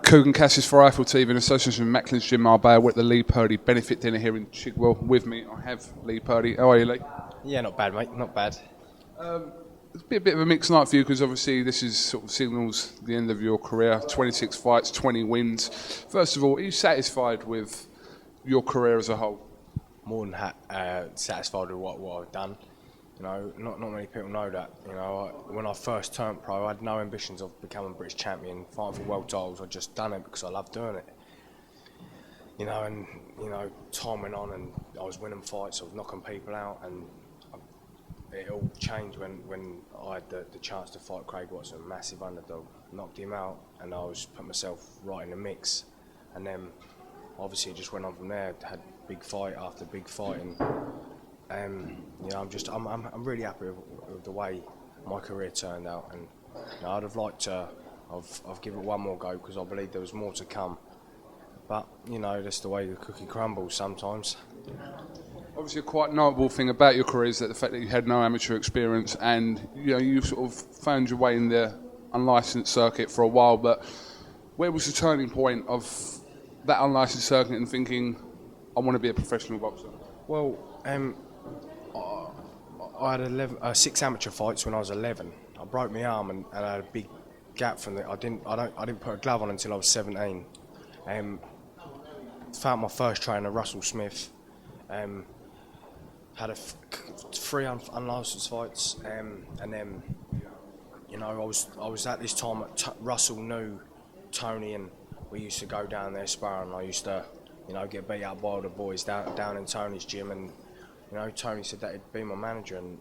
KUGAN CASSIUS for Eiffel TV in association with Macklin's Gym Marbella. We're at the Lee Purdy benefit dinner here in Chigwell. With me, I have Lee Purdy. How are you, Lee? Yeah, not bad, mate. Not bad. It's been a bit of a mixed night for you because obviously this is sort of signals the end of your career. 26 fights, 20 wins. First of all, are you satisfied with your career as a whole? More than satisfied with what I've done. You know, not many people know that. You know, when I first turned pro, I had no ambitions of becoming British champion, fighting for world titles. I just done it because I love doing it. You know, and time went on, and I was winning fights, I was knocking people out, and it all changed when I had the chance to fight Craig Watson, a massive underdog. Knocked him out, and I was put myself right in the mix. And then, obviously, it just went on from there. Had big fight after big fight, and you know, I'm really happy with the way my career turned out. And you know, I'd have liked to I've given it one more go because I believe there was more to come. But you know, that's the way the cookie crumbles sometimes. Obviously, a quite notable thing about your career is that the fact that you had no amateur experience, and you know, you sort of found your way in the unlicensed circuit for a while. But where was the turning point of that unlicensed circuit and thinking, I want to be a professional boxer? Well, I had 6 amateur fights when I was 11. I broke my arm and I had a big gap from I didn't put a glove on until I was 17. Found my first trainer, Russell Smith. Had 3 unlicensed fights, and then you know, I was at this time Russell knew Tony, and we used to go down there sparring. I used to, you know, get beat up by all the boys down in Tony's gym, and you know, Tony said that he'd be my manager, and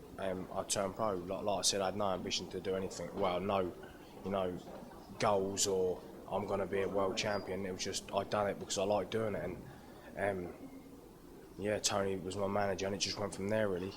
I turned pro. Like I said, I had no ambition to do anything. Well, no, you know, goals or I'm going to be a world champion. It was just I'd done it because I liked doing it, and yeah, Tony was my manager, and it just went from there really.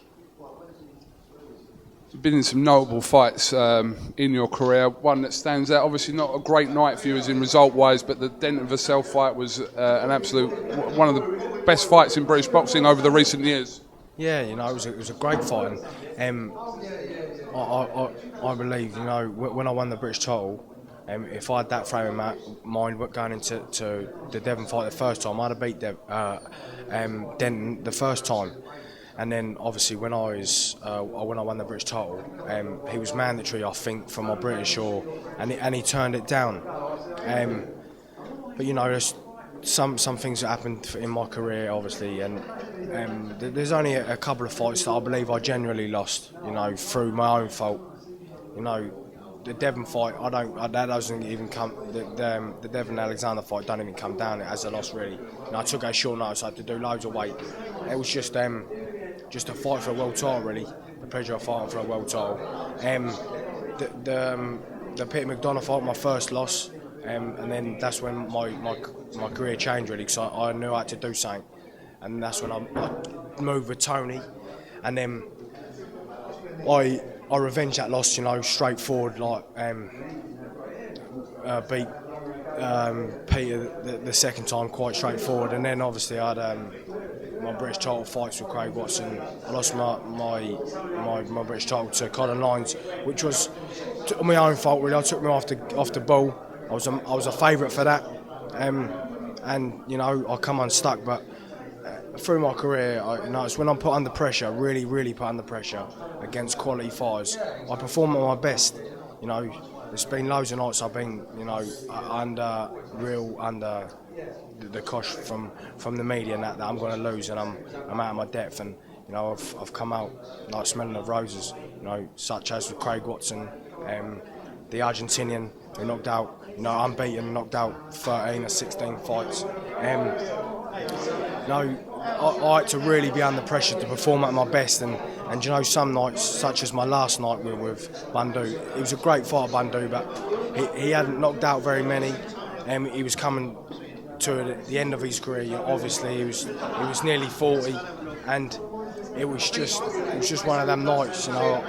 You've been in some notable fights in your career. One that stands out, obviously not a great night for you as in result-wise, but the Denton Vassell fight was an absolute one of the best fights in British boxing over the recent years. Yeah, you know, it was a great fight, and I believe, you know, when I won the British title, if I had that frame of mind going into the Devon fight the first time, I'd have beat Denton the first time. And then obviously when I won the British title, he was mandatory, I think, for my British and he turned it down. But you know, there's some things that happened in my career, obviously, and there's only a couple of fights that I believe I genuinely lost, you know, through my own fault. You know, the Devon fight, that doesn't even come. The Devon Alexander fight don't even come down as a loss really. You know, I took it short notice. I had to do loads of weight. It was just a fight for a world title really. The pleasure of fighting for a world title. The Peter McDonough fight, my first loss, and then that's when my career changed really, because I knew I had to do something, and that's when I moved with Tony, and then I revenged that loss, you know, straightforward, like beat Peter the second time quite straightforward, and then obviously I had my British title fights with Craig Watson. I lost my British title to Colin Lyons, which was my own fault really. I took me off the ball. I was a favourite for that, and you know, I come unstuck. But through my career, you know, it's when I'm put under pressure, really put under pressure against quality fighters, I perform at my best. You know, there's been loads of nights I've been, you know, under the cosh from the media and that I'm going to lose, and I'm out of my depth, and you know, I've come out like smelling of roses, you know, such as with Craig Watson, the Argentinian who knocked out, you know, unbeaten, knocked out 13 or 16 fights. You know, I had to really be under pressure to perform at my best, and you know, some nights, such as my last night with Bundu, it was a great fight, Bundu, but he hadn't knocked out very many, and he was coming to the end of his career. You know, obviously he was nearly 40, and it was just one of them nights. You know,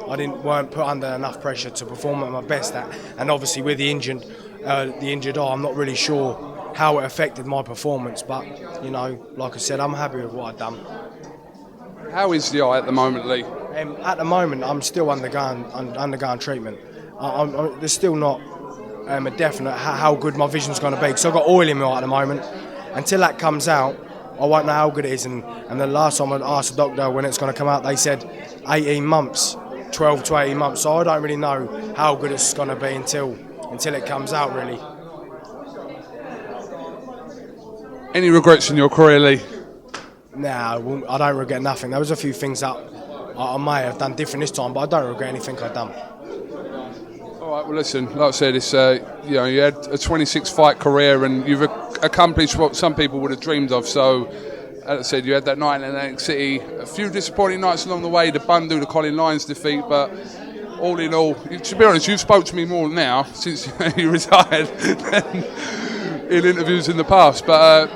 I weren't put under enough pressure to perform at my best at, and obviously with the injured eye, I'm not really sure how it affected my performance, but you know, like I said, I'm happy with what I've done. How is the eye at the moment, Lee? At the moment, I'm still undergoing treatment. There's still not a definite how good my vision's going to be, because I've got oil in my eye at the moment. Until that comes out, I won't know how good it is. And the last time I asked the doctor when it's going to come out, they said 18 months, 12 to 18 months. So I don't really know how good it's going to be until it comes out, really. Any regrets in your career, Lee? Nah, I don't regret nothing. There was a few things that I may have done different this time, but I don't regret anything I've done. All right, well, listen, like I said, it's you know, you had a 26-fight career and you've accomplished what some people would have dreamed of. So, as I said, you had that night in Atlantic City, a few disappointing nights along the way, the Bundu, the Colin Lyons defeat, but all in all, to be honest, you've spoke to me more now since you retired than in interviews in the past. But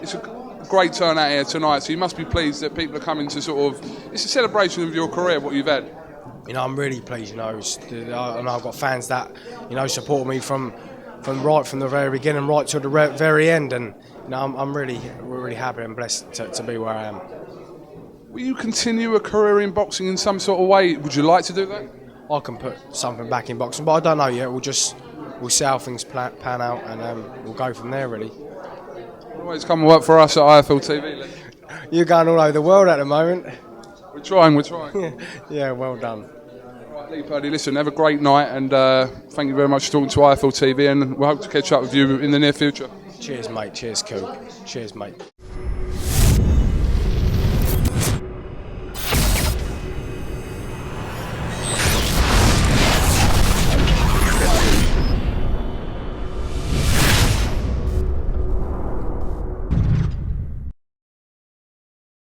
it's a great turnout here tonight, so you must be pleased that people are coming to sort of, it's a celebration of your career, what you've had. You know, I'm really pleased, you know, and I've got fans that, you know, support me from right from the very beginning right to the very end, and you know, I'm really happy and blessed to be where I am. Will you continue a career in boxing in some sort of way? Would you like to do that? I can put something back in boxing, but I don't know yet. We'll see how things pan out, and we'll go from there, really. Always come and work for us at IFL TV. Lee. You're going all over the world at the moment. We're trying. Yeah, well done. Right, Lee Purdy, listen, have a great night, and thank you very much for talking to IFL TV, and we'll hope to catch up with you in the near future. Cheers, mate. Cheers, Coog. Cheers, mate.